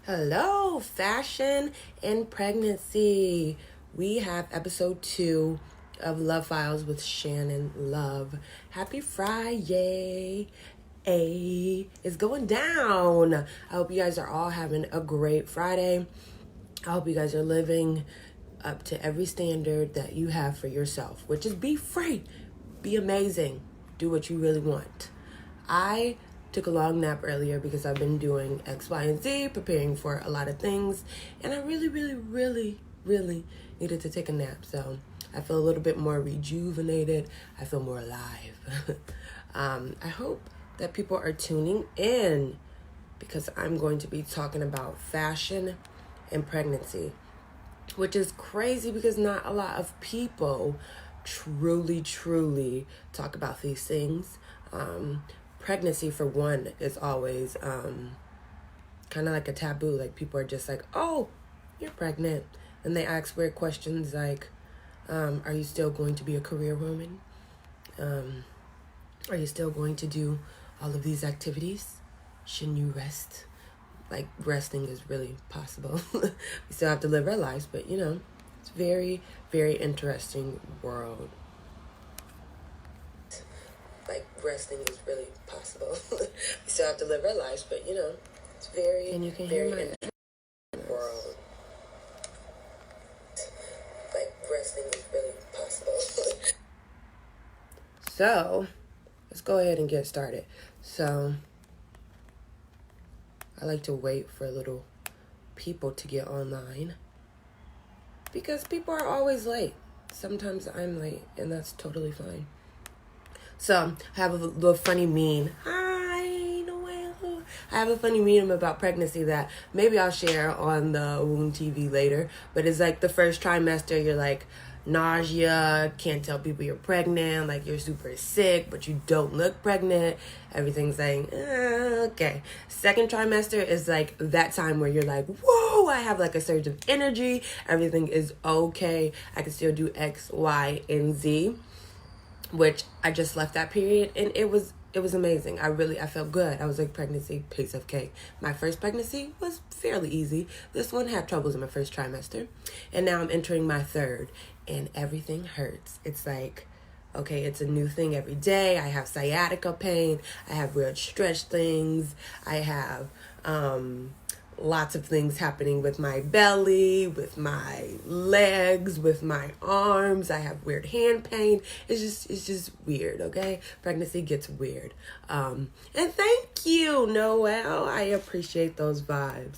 Hello, fashion and pregnancy. We have episode 2 of Love Files with Shannon Love. Happy Friday. It's going down. I hope you guys are all having a great Friday. I hope you guys are living up to every standard that you have for yourself, which is be free, be amazing, do what you really want. I took a long nap earlier because I've been doing X, Y, and Z, preparing for a lot of things, and I really needed to take a nap. So I feel a little bit more rejuvenated. I feel more alive. I hope that people are tuning in because I'm going to be talking about fashion and pregnancy, which is crazy because not a lot of people truly talk about these things. Pregnancy, for one, is always kind of like a taboo. Like, people are just like, oh, you're pregnant. And they ask weird questions like, are you still going to be a career woman? Are you still going to do all of these activities? Shouldn't you rest? Like, resting is really possible. We still have to live our lives, but it's very interesting world. Like, resting is really possible. We still have to live our lives, but it's very, and you can hear my world. Like, resting is really possible. So, let's go ahead and get started. So, I like to wait for little people to get online because people are always late. Sometimes I'm late, and that's totally fine. So, I have a little funny meme. Hi, Noel. I have a funny meme about pregnancy that maybe I'll share on the Wound TV later. But it's like the first trimester, you're like nausea, can't tell people you're pregnant, like you're super sick, but you don't look pregnant. Everything's like, okay. Second trimester is like that time where you're like, whoa, I have like a surge of energy. Everything is okay. I can still do X, Y, and Z. Which I just left that period, and it was amazing. I felt good. I was like, pregnancy, piece of cake. My first pregnancy was fairly easy. This one had troubles in my first trimester, and now I'm entering my third, and everything hurts. It's like, okay, it's a new thing every day. I have sciatica pain. I have weird stretch things. I have lots of things happening with my belly, with my legs, with my arms. I have weird hand pain. It's just weird, okay? Pregnancy gets weird. And thank you, Noel. I appreciate those vibes.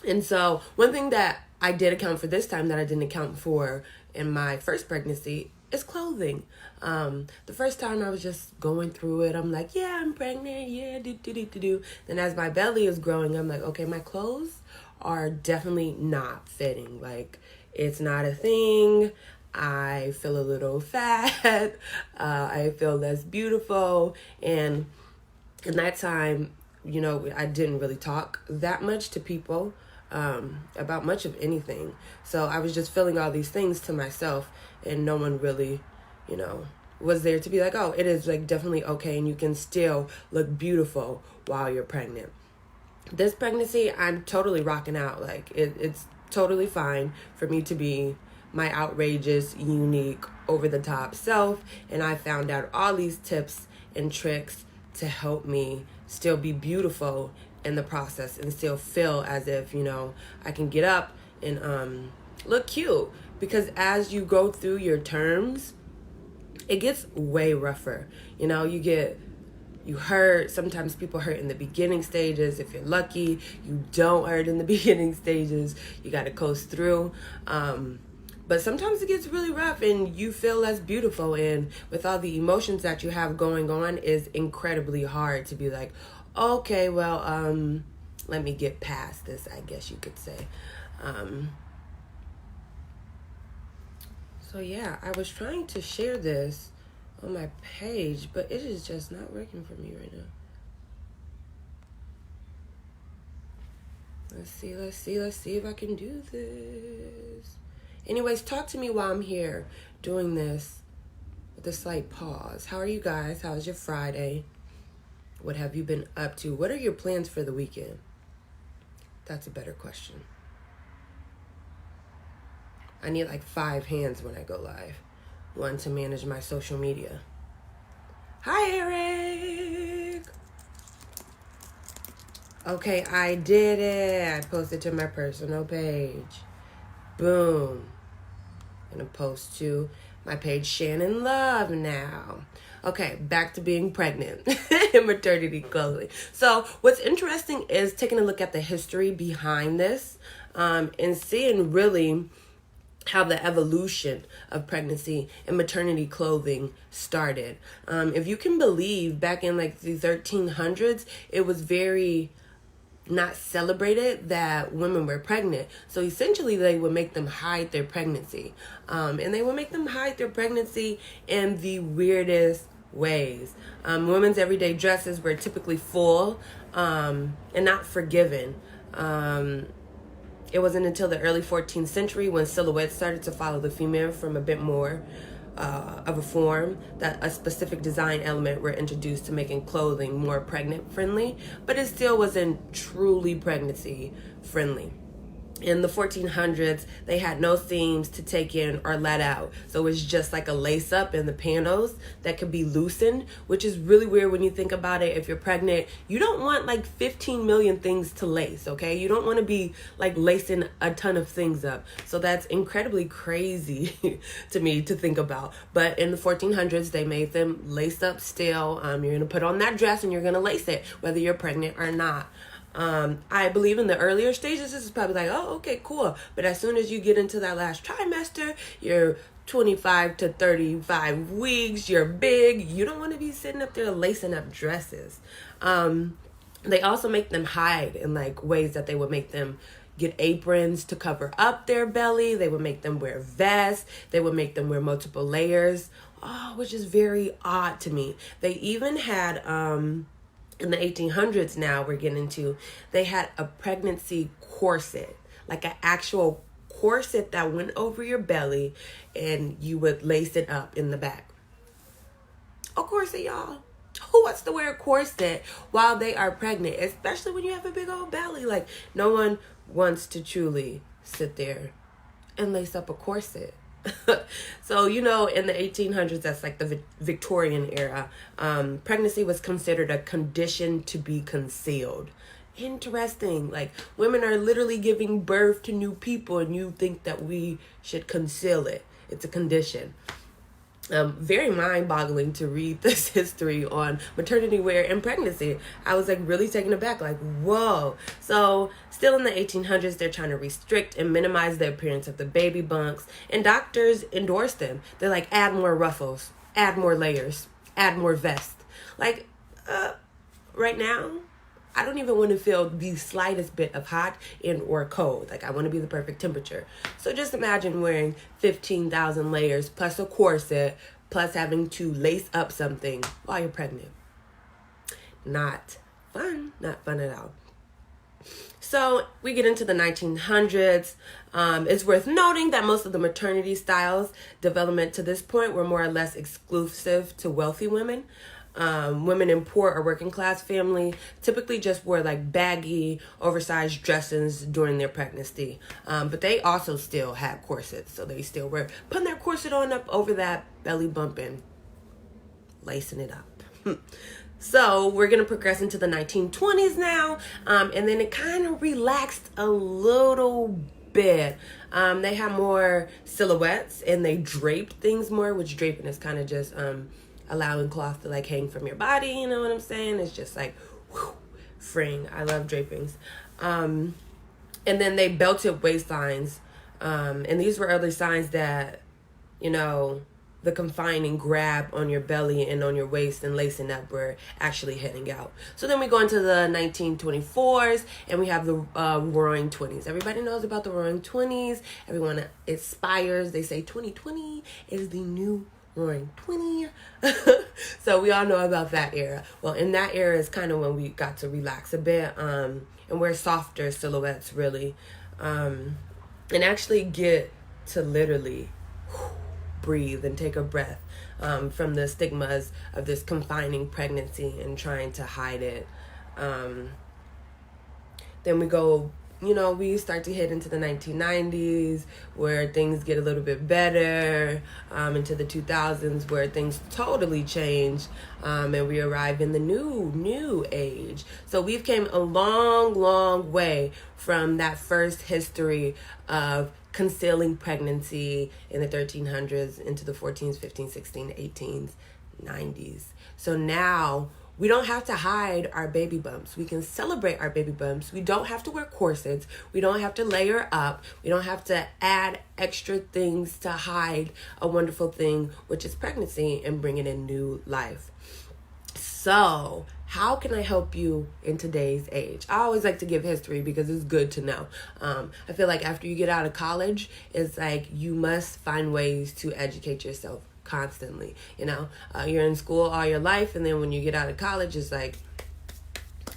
And so one thing that I did account for this time that I didn't account for in my first pregnancy is clothing. The first time I was just going through it. I'm like, yeah, I'm pregnant. Yeah, do. Then as my belly is growing, I'm like, okay, my clothes are definitely not fitting. Like, it's not a thing. I feel a little fat. I feel less beautiful. And in that time, I didn't really talk that much to people about much of anything. So I was just feeling all these things to myself, and no one really, was there to be like, oh, it is like definitely okay, and you can still look beautiful while you're pregnant. This pregnancy, I'm totally rocking out. Like, it's totally fine for me to be my outrageous, unique, over-the-top self, and I found out all these tips and tricks to help me still be beautiful in the process and still feel as if, I can get up and look cute. Because as you go through your terms, it gets way rougher. You hurt. Sometimes people hurt in the beginning stages. If you're lucky, you don't hurt in the beginning stages. You got to coast through. But sometimes it gets really rough and you feel less beautiful. And with all the emotions that you have going on, is incredibly hard to be like, okay, well, let me get past this, I guess you could say. So yeah, I was trying to share this on my page, but it is just not working for me right now. Let's see if I can do this. Anyways, talk to me while I'm here doing this with a slight pause. How are you guys? How's your Friday? What have you been up to? What are your plans for the weekend? That's a better question. I need like 5 hands when I go live. One to manage my social media. Hi, Eric. Okay, I did it. I posted to my personal page. Boom. I'm gonna post to my page, Shannon Love, now. Okay, back to being pregnant and maternity clothing. So what's interesting is taking a look at the history behind this, and seeing really how the evolution of pregnancy and maternity clothing started. If you can believe, back in like the 1300s, it was very not celebrated that women were pregnant. So essentially they would make them hide their pregnancy. And they would make them hide their pregnancy in the weirdest ways. Women's everyday dresses were typically full and not forgiven. It wasn't until the early 14th century when silhouettes started to follow the female from a bit more of a form that a specific design element were introduced to making clothing more pregnant friendly, but it still wasn't truly pregnancy friendly. In the 1400s, they had no seams to take in or let out. So it's just like a lace up in the panels that could be loosened, which is really weird when you think about it. If you're pregnant, you don't want like 15 million things to lace, okay? You don't want to be like lacing a ton of things up. So that's incredibly crazy to me to think about. But in the 1400s, they made them lace up still. You're going to put on that dress and you're going to lace it, whether you're pregnant or not. I believe in the earlier stages, this is probably like, oh, okay, cool. But as soon as you get into that last trimester, you're 25 to 35 weeks, you're big. You don't want to be sitting up there lacing up dresses. They also make them hide in like ways that they would make them get aprons to cover up their belly. They would make them wear vests. They would make them wear multiple layers, which is very odd to me. They even had, in the 1800s now we're getting into, they had a pregnancy corset, like an actual corset that went over your belly and you would lace it up in the back. A corset, y'all. Who wants to wear a corset while they are pregnant, especially when you have a big old belly? Like, no one wants to truly sit there and lace up a corset. So, in the 1800s, that's like the Victorian era, pregnancy was considered a condition to be concealed. Interesting. Like, women are literally giving birth to new people and you think that we should conceal it. It's a condition. Very mind-boggling to read this history on maternity wear and pregnancy. I was like really taken aback, like, whoa. So still in the 1800s, they're trying to restrict and minimize the appearance of the baby bunks, and doctors endorse them. They're like, add more ruffles, add more layers, add more vests. Like, right now, I don't even want to feel the slightest bit of hot and or cold. Like, I want to be the perfect temperature. So just imagine wearing 15,000 layers plus a corset plus having to lace up something while you're pregnant. Not fun. Not fun at all. So we get into the 1900s. It's worth noting that most of the maternity styles development to this point were more or less exclusive to wealthy women. Women in poor or working class family typically just wore like baggy, oversized dresses during their pregnancy. But they also still had corsets. So they still were putting their corset on up over that belly bump and lacing it up. So we're going to progress into the 1920s now. And then it kind of relaxed a little bit. They had more silhouettes and they draped things more, which draping is kind of just allowing cloth to like hang from your body, you know what I'm saying? It's just like, whew, freeing. I love drapings. And then they belted waistlines. And these were early signs that, the confining grab on your belly and on your waist and lacing up were actually heading out. So then we go into the 1924s and we have the Roaring 20s. Everybody knows about the Roaring 20s. Everyone aspires. They say 2020 is the new Roaring 20. So we all know about that era. Well, in that era is kind of when we got to relax a bit and wear softer silhouettes, really, and actually get to literally breathe and take a breath from the stigmas of this confining pregnancy and trying to hide it. Then we go we start to hit into the 1990s where things get a little bit better, into the 2000s where things totally change, and we arrive in the new age. So we've came a long way from that first history of concealing pregnancy in the 1300s into the 14s, 15s, 16s, 18s, 90s. So now we don't have to hide our baby bumps. We can celebrate our baby bumps. We don't have to wear corsets. We don't have to layer up. We don't have to add extra things to hide a wonderful thing, which is pregnancy, and bringing in new life. So, how can I help you in today's age? I always like to give history because it's good to know. I feel like after you get out of college, it's like you must find ways to educate yourself constantly. You're in school all your life, and then when you get out of college, it's like,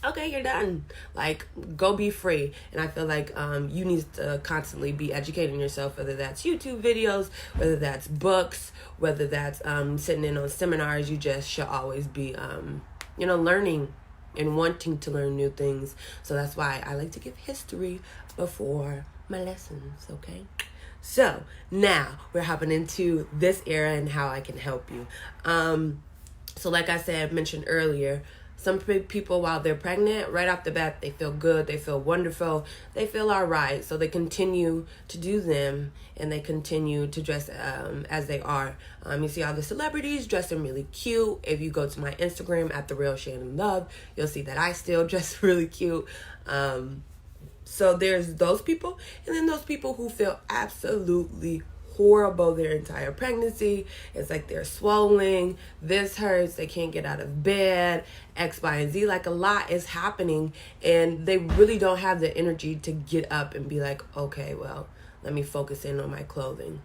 okay, you're done. Like, go be free. And I feel like you need to constantly be educating yourself, whether that's YouTube videos, whether that's books, whether that's sitting in on seminars. You just should always be learning and wanting to learn new things. So that's why I like to give history before my lessons, okay? So now we're hopping into this era and how I can help you. So like I mentioned earlier, some people, while they're pregnant, right off the bat, they feel good, they feel wonderful, they feel all right. So they continue to do them, and they continue to dress as they are. You see all the celebrities dressing really cute. If you go to my Instagram at @TheRealShannonLove, you'll see that I still dress really cute. So there's those people, and then those people who feel absolutely horrible their entire pregnancy. It's like they're swollen, this hurts, they can't get out of bed, X, Y, and Z. Like, a lot is happening, and they really don't have the energy to get up and be like, okay, well, let me focus in on my clothing.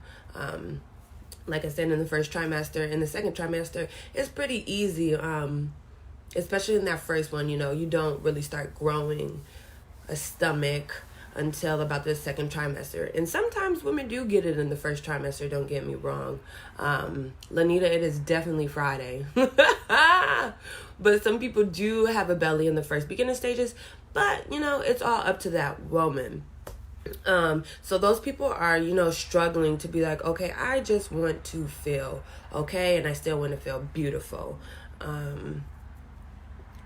Like I said, in the first trimester, in the second trimester, it's pretty easy, especially in that first one. You don't really start growing a stomach until about the second trimester. And sometimes women do get it in the first trimester, don't get me wrong. Lanita, it is definitely Friday. But some people do have a belly in the first beginning stages, but it's all up to that woman. So those people are, struggling to be like, okay, I just want to feel okay, and I still want to feel beautiful.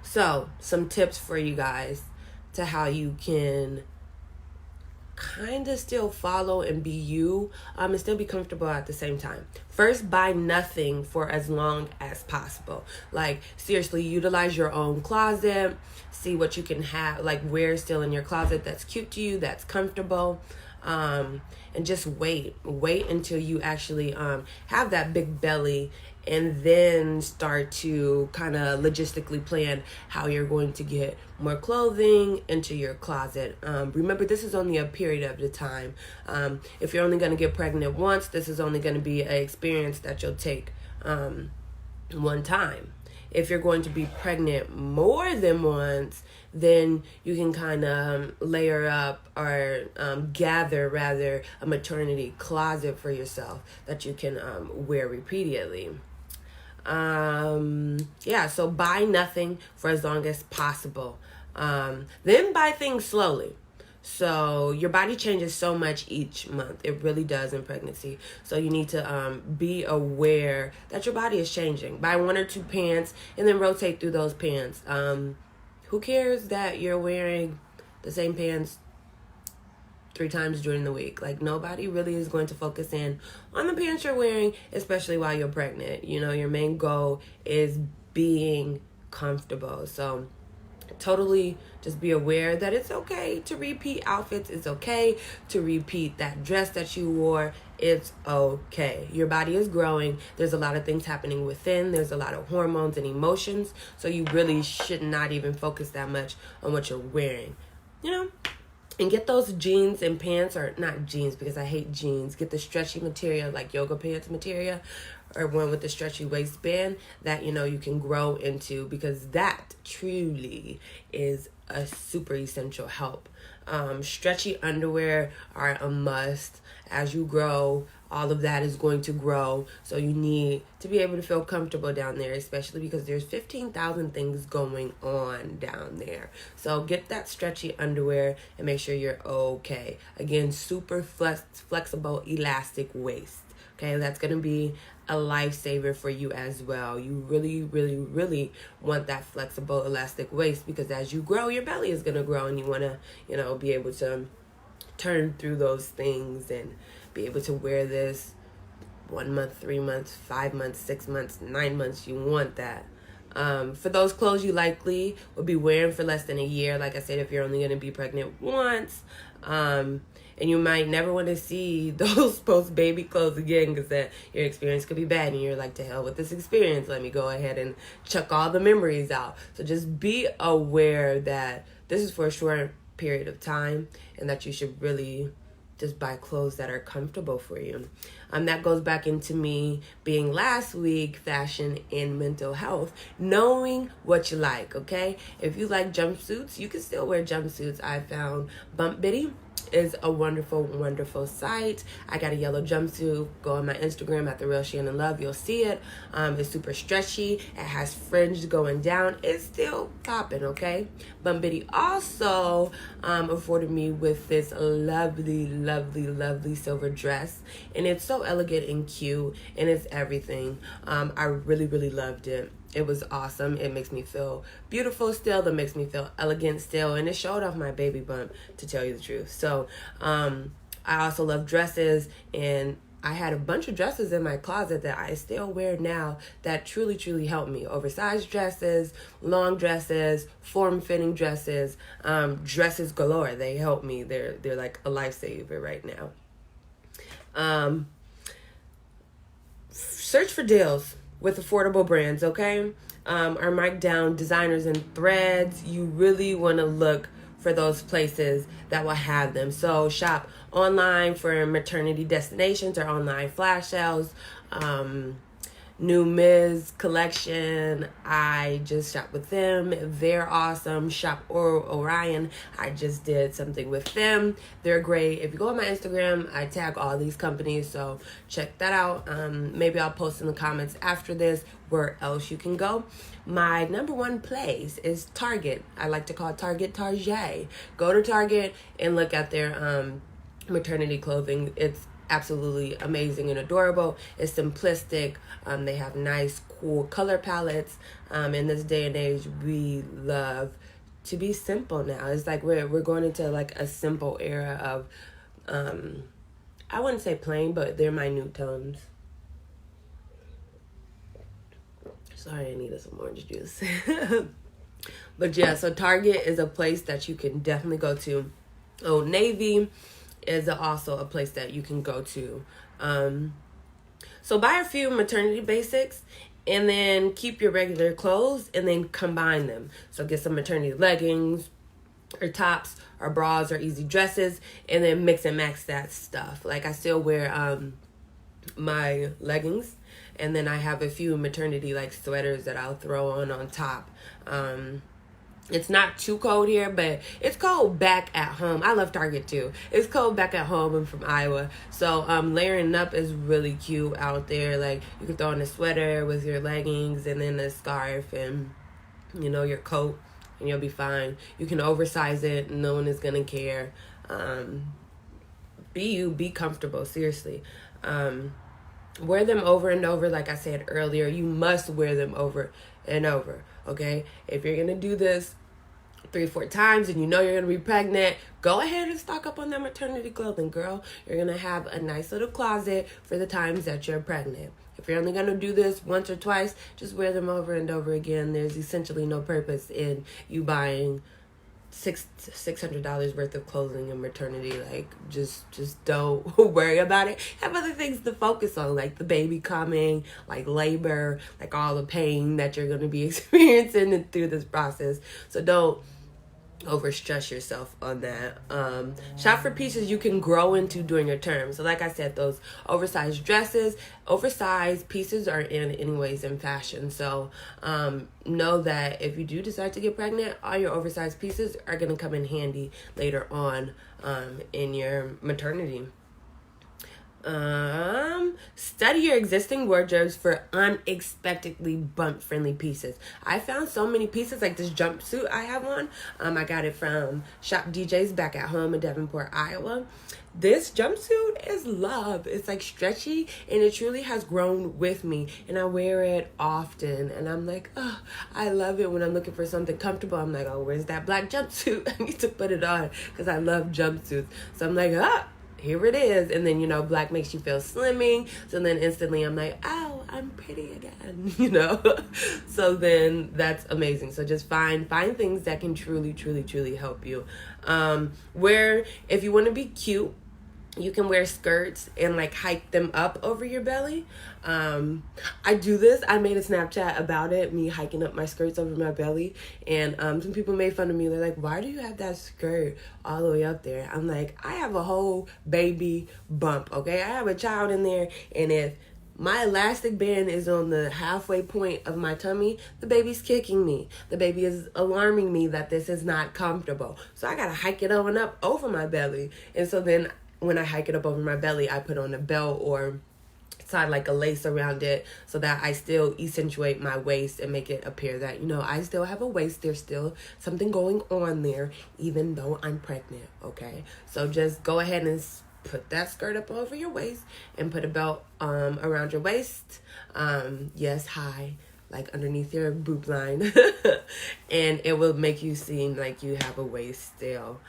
So some tips for you guys to how you can kind of still follow and be you, and still be comfortable at the same time. First, buy nothing for as long as possible. Like, seriously, utilize your own closet. See what you can have, like, wear still in your closet that's cute to you, that's comfortable. And just wait until you actually have that big belly, and then start to kind of logistically plan how you're going to get more clothing into your closet. Remember, this is only a period of the time. If you're only going to get pregnant once, this is only going to be an experience that you'll take one time. If you're going to be pregnant more than once, then you can kind of layer up, or gather rather, a maternity closet for yourself that you can wear repeatedly. So buy nothing for as long as possible. Then buy things slowly. So your body changes so much each month. It really does in pregnancy. So you need to be aware that your body is changing. Buy 1 or 2 pants and then rotate through those pants. Who cares that you're wearing the same pants 3 times during the week? Like, nobody really is going to focus in on the pants you're wearing, especially while you're pregnant. Your main goal is being comfortable. So totally just be aware that it's okay to repeat outfits. It's okay to repeat that dress that you wore. It's okay. Your body is growing. There's a lot of things happening within. There's a lot of hormones and emotions. So you really should not even focus that much on what you're wearing. And get those jeans and pants, or not jeans because I hate jeans. Get the stretchy material, like yoga pants material. or one with the stretchy waistband that, you know, you can grow into, because that truly is a super essential help. Stretchy underwear are a must. As you grow, all of that is going to grow. So you need to be able to feel comfortable down there, especially because there's 15,000 things going on down there. So get that stretchy underwear and make sure you're okay. Again, super flexible, elastic waist. Okay, that's going to be a lifesaver for you as well. You really, really, really want that flexible, elastic waist, because as you grow, your belly is going to grow, and you want to, you know, be able to turn through those things and be able to wear this 1 month, 3 months, 5 months, 6 months, 9 months. You want that. For those clothes you likely will be wearing for less than a year. Like I said, if you're only going to be pregnant once, and you might never want to see those post-baby clothes again, because that your experience could be bad, and you're like, to hell with this experience. Let me go ahead and chuck all the memories out. So just be aware that this is for a short period of time, and that you should really just buy clothes that are comfortable for you. That goes back into me being last week, fashion and mental health, knowing what you like, okay? If you like jumpsuits, you can still wear jumpsuits. I found Bump Bitty is a wonderful, wonderful site. I got a yellow jumpsuit. Go on my Instagram at The Real Shannon Love. You'll see it. It's super stretchy. It has fringe going down. It's still popping, okay? Bump Bitty also afforded me with this lovely, lovely, lovely silver dress. And it's so elegant and cute. And it's everything. I really, really loved it. It was awesome. It makes me feel beautiful still. That makes me feel elegant still. And it showed off my baby bump, to tell you the truth. So I also love dresses. And I had a bunch of dresses in my closet that I still wear now that truly, truly help me. Oversized dresses, long dresses, form-fitting dresses, dresses galore. They help me. They're like a lifesaver right now. Search for deals with affordable brands, okay? Our marked down designers and threads. You really want to look for those places that will have them. So shop online for maternity destinations or online flash sales. New Ms. collection, I just shopped with them. They're awesome. Shop Orion, I just did something with them. They're great. If you go on my Instagram, I tag all these companies, so check that out. Maybe I'll post in the comments after this where else you can go. My number one place is Target. I like to call Target Target. Go to Target and look at their maternity clothing. It's absolutely amazing and adorable. It's simplistic. They have nice, cool color palettes. In this day and age, we love to be simple now. It's like we're going into like a simple era of, I wouldn't say plain, but they're minute tones. Sorry, I needed some orange juice. But yeah, so Target is a place that you can definitely go to. Old Navy is also a place that you can go to. So buy a few maternity basics and then keep your regular clothes and then combine them. So get some maternity leggings or tops or bras or easy dresses and then mix and match that stuff. Like I still wear my leggings, and then I have a few maternity like sweaters that I'll throw on top. It's not too cold here, but it's cold back at home. I love Target too. It's cold back at home. I'm from Iowa. So layering up is really cute out there. Like you can throw on a sweater with your leggings and then a scarf and, you know, your coat, and you'll be fine. You can oversize it. No one is going to care. Be you. Be comfortable. Seriously. Wear them over and over. Like I said earlier, you must wear them over and over. Okay? If you're going to do this 3-4 times and you know you're going to be pregnant, go ahead and stock up on that maternity clothing, girl. You're going to have a nice little closet for the times that you're pregnant. If you're only going to do this once or twice, just wear them over and over again. There's essentially no purpose in you buying $600 worth of clothing in maternity. Like, just don't worry about it. Have other things to focus on, like the baby coming, like labor, like all the pain that you're going to be experiencing through this process. So don't overstress yourself on that. Shop for pieces you can grow into during your term. So like I said, those oversized dresses, oversized pieces are in anyways in fashion. So know that if you do decide to get pregnant, all your oversized pieces are going to come in handy later on in your maternity. Study your existing wardrobes for unexpectedly bump friendly pieces. I found so many pieces like this jumpsuit I have on. I got it from Shop DJs back at home in Davenport, Iowa. This jumpsuit is love. It's like stretchy and it truly has grown with me, and I wear it often, and I'm like, oh, I love it. When I'm looking for something comfortable, I'm like, oh, where's that black jumpsuit? I need to put it on because I love jumpsuits. So I'm like, here it is. And then, black makes you feel slimming. So then instantly I'm like, oh, I'm pretty again, So then that's amazing. So just find things that can truly, truly, truly help you. If you want to be cute, you can wear skirts and like hike them up over your belly. I do this. I made a Snapchat about it, me hiking up my skirts over my belly. And some people made fun of me. They're like, why do you have that skirt all the way up there? I'm like, I have a whole baby bump, okay? I have a child in there. And if my elastic band is on the halfway point of my tummy, the baby's kicking me. The baby is alarming me that this is not comfortable. So I got to hike it on up over my belly. And so then when I hike it up over my belly, I put on a belt or tie like a lace around it so that I still accentuate my waist and make it appear that, I still have a waist. There's still something going on there, even though I'm pregnant, okay? So just go ahead and put that skirt up over your waist and put a belt around your waist. Yes, high, like underneath your boob line. And it will make you seem like you have a waist still.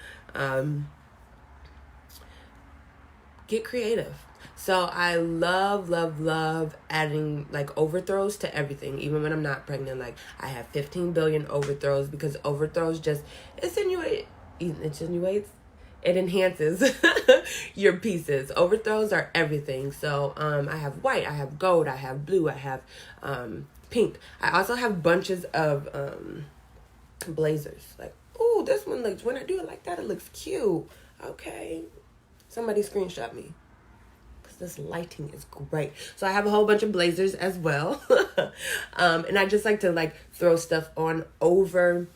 Get creative. So I love adding like overthrows to everything, even when I'm not pregnant. Like I have 15 billion overthrows because overthrows just it enhances your pieces. Overthrows are everything. So I have white, I have gold, I have blue, I have pink. I also have bunches of blazers. Like, oh, this one looks, when I do it like that, it looks cute. Okay. Somebody screenshot me. Because this lighting is great. So I have a whole bunch of blazers as well. And I just like to like throw stuff on over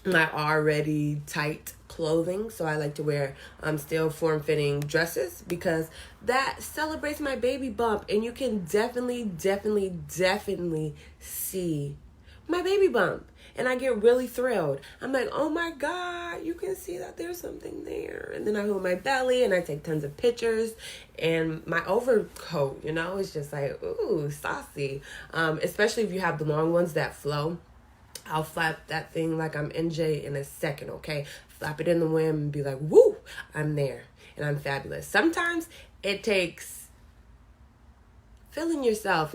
my already tight clothing. So I like to wear still form-fitting dresses because that celebrates my baby bump. And you can definitely see my baby bump. And I get really thrilled. I'm like, oh my God, you can see that there's something there. And then I hold my belly and I take tons of pictures. And my overcoat, it's just like, ooh, saucy. Especially if you have the long ones that flow. I'll flap that thing like I'm NJ in a second, okay? Flap it in the wind and be like, woo, I'm there. And I'm fabulous. Sometimes it takes feeling yourself,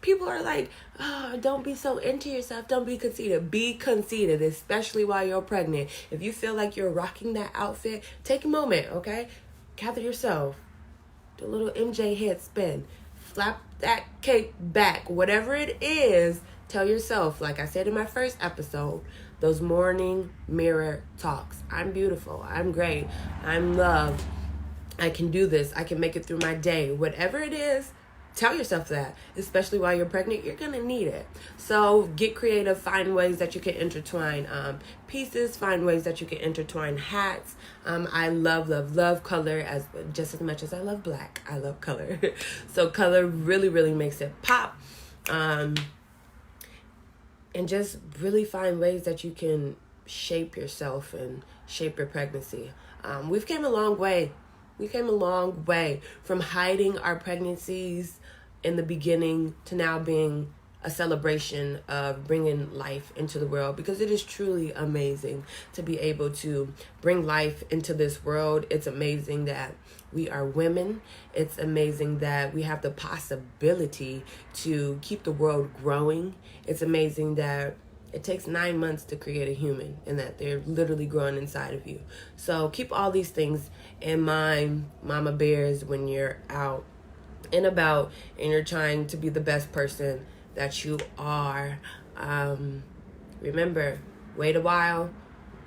People are like, oh, don't be so into yourself. Don't be conceited. Be conceited, especially while you're pregnant. If you feel like you're rocking that outfit, take a moment, okay? Gather yourself. Do a little MJ head spin. Flap that cape back. Whatever it is, tell yourself, like I said in my first episode, those morning mirror talks. I'm beautiful. I'm great. I'm loved. I can do this. I can make it through my day. Whatever it is, tell yourself that, especially while you're pregnant, you're going to need it. So get creative, find ways that you can intertwine pieces, find ways that you can intertwine hats. I love color just as much as I love black. I love color. So color really makes it pop. And just really find ways that you can shape yourself and shape your pregnancy. We've came a long way. We came a long way from hiding our pregnancies in the beginning to now being a celebration of bringing life into the world, because it is truly amazing to be able to bring life into this world. It's amazing that we are women. It's amazing that we have the possibility to keep the world growing. It's amazing that it takes 9 months to create a human and that they're literally growing inside of you. So keep all these things in mind, mama bears, when you're out and about and you're trying to be the best person that you are. Remember, wait a while.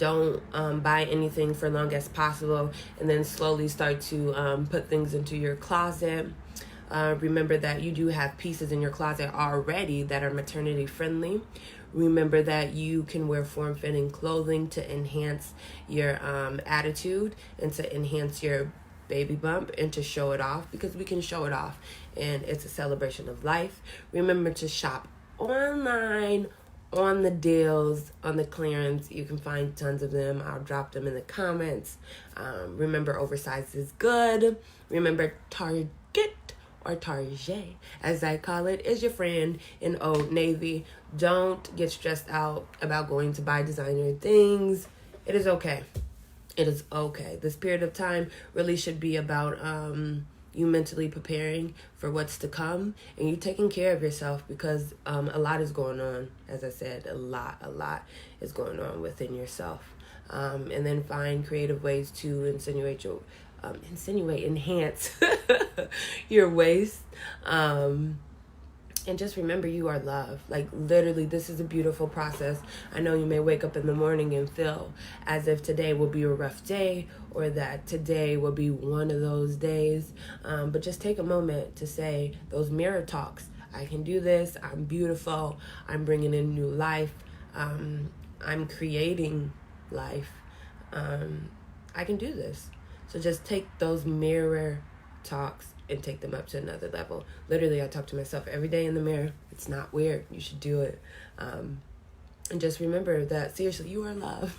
Don't buy anything for long as possible, and then slowly start to put things into your closet. Remember that you do have pieces in your closet already that are maternity friendly. Remember that you can wear form-fitting clothing to enhance your attitude and to enhance your baby bump and to show it off, because we can show it off and it's a celebration of life. Remember to shop online, on the deals, on the clearance. You can find tons of them. I'll drop them in the comments. Remember, oversized is good. Remember, Target, or Target, as I call it, is your friend in Old Navy. Don't get stressed out about going to buy designer things. It is okay. It is okay. This period of time really should be about you mentally preparing for what's to come, and you taking care of yourself, because a lot is going on. As I said, a lot is going on within yourself. And then find creative ways to enhance your waist. And just remember, you are loved. Like, literally, this is a beautiful process. I know you may wake up in the morning and feel as if today will be a rough day, or that today will be one of those days. But just take a moment to say those mirror talks. I can do this. I'm beautiful. I'm bringing in new life. I'm creating life. I can do this. So just take those mirror talks and take them up to another level. Literally, I talk to myself every day in the mirror. It's not weird. You should do it. And just remember that, seriously, you are loved.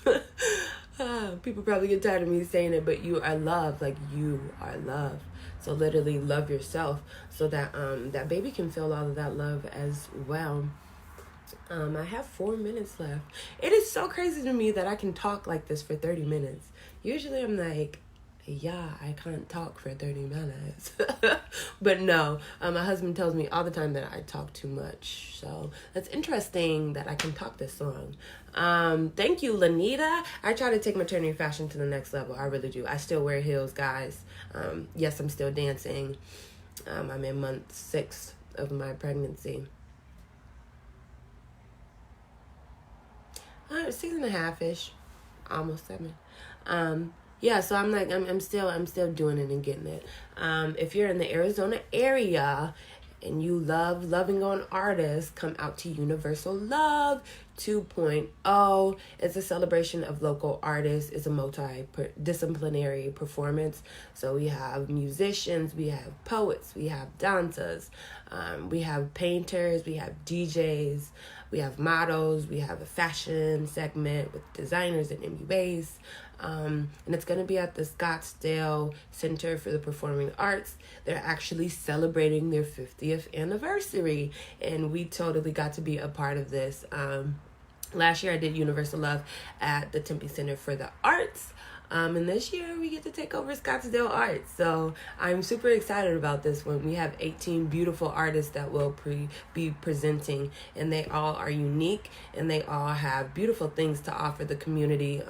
People probably get tired of me saying it, but you are loved. Like, you are loved. So literally love yourself, so that that baby can feel all of that love as well. I have 4 minutes left. It is so crazy to me that I can talk like this for 30 minutes. Usually I'm like, yeah, I can't talk for 30 minutes. But no, my husband tells me all the time that I talk too much. So that's interesting that I can talk this long. Thank you, Lanita. I try to take maternity fashion to the next level. I really do. I still wear heels, guys. Yes, I'm still dancing. I'm in month 6 of my pregnancy. 6.5-ish, almost 7. Yeah, so I'm still doing it and getting it. If you're in the Arizona area and you love loving on artists, come out to Universal Love 2.0. It's a celebration of local artists. It's a multi-disciplinary performance. So we have musicians, we have poets, we have dancers, we have painters, we have DJs, we have models, we have a fashion segment with designers and MUAs. And it's going to be at the Scottsdale Center for the Performing Arts. They're actually celebrating their 50th anniversary, and we totally got to be a part of this. Last year I did Universal Love at the Tempe Center for the Arts. And this year we get to take over Scottsdale Arts. So I'm super excited about this one. We have 18 beautiful artists that will be presenting, and they all are unique, and they all have beautiful things to offer the community.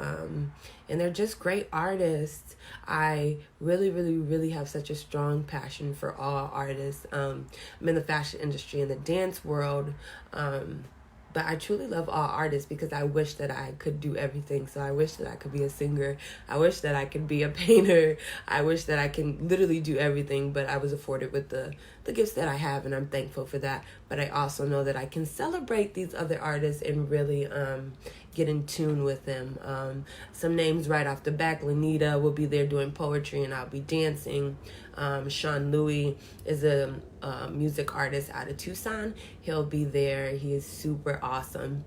And they're just great artists. I really, really, really have such a strong passion for all artists. I'm in the fashion industry and the dance world. But I truly love all artists, because I wish that I could do everything. So I wish that I could be a singer. I wish that I could be a painter. I wish that I can literally do everything, but I was afforded with the gifts that I have, and I'm thankful for that. But I also know that I can celebrate these other artists and really get in tune with them. Some names right off the back: Lanita will be there doing poetry, and I'll be dancing. Sean Louis is a music artist out of Tucson. He'll be there. He is super awesome.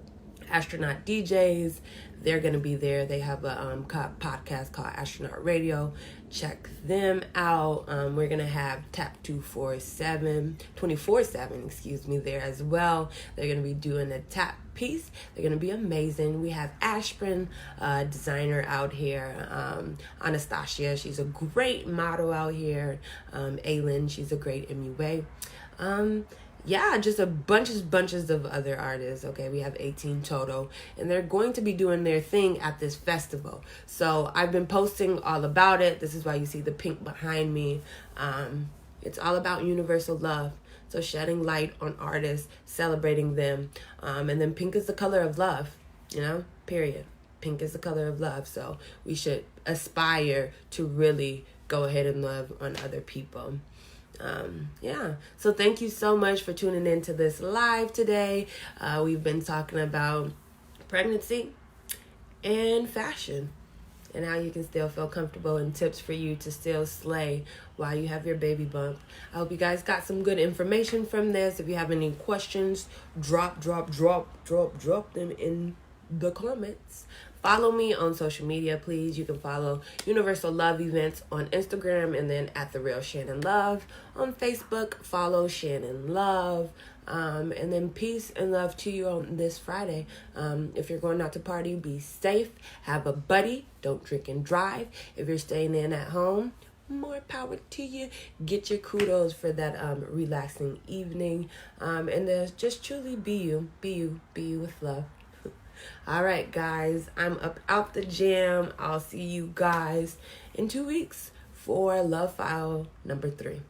Astronaut DJs, they're going to be there. They have a podcast called Astronaut Radio. Check them out. We're going to have Tap 24/7 there as well. They're going to be doing a tap piece. They're going to be amazing. We have Ashburn, designer out here. Anastasia, she's a great model out here. Aylin, she's a great MUA. Yeah, just a bunches of other artists. Okay, we have 18 total, and they're going to be doing their thing at this festival. So I've been posting all about it. This is why you see the pink behind me. It's all about universal love. So shedding light on artists, celebrating them, and then pink is the color of love. Period. pink is the color of love. So we should aspire to really go ahead and love on other people. So thank you so much for tuning into this live today. We've been talking about pregnancy and fashion, and how you can still feel comfortable, and tips for you to still slay while you have your baby bump. I hope you guys got some good information from this. If you have any questions, drop them in the comments. Follow me on social media, please. You can follow Universal Love Events on Instagram, and then at The Real Shannon Love on Facebook. Follow Shannon Love. And then peace and love to you on this Friday. If you're going out to party, be safe. Have a buddy. Don't drink and drive. If you're staying in at home, more power to you. Get your kudos for that relaxing evening. And just truly be you. Be you with love. All right, guys, I'm up out the gym. I'll see you guys in 2 weeks for Love File number 3.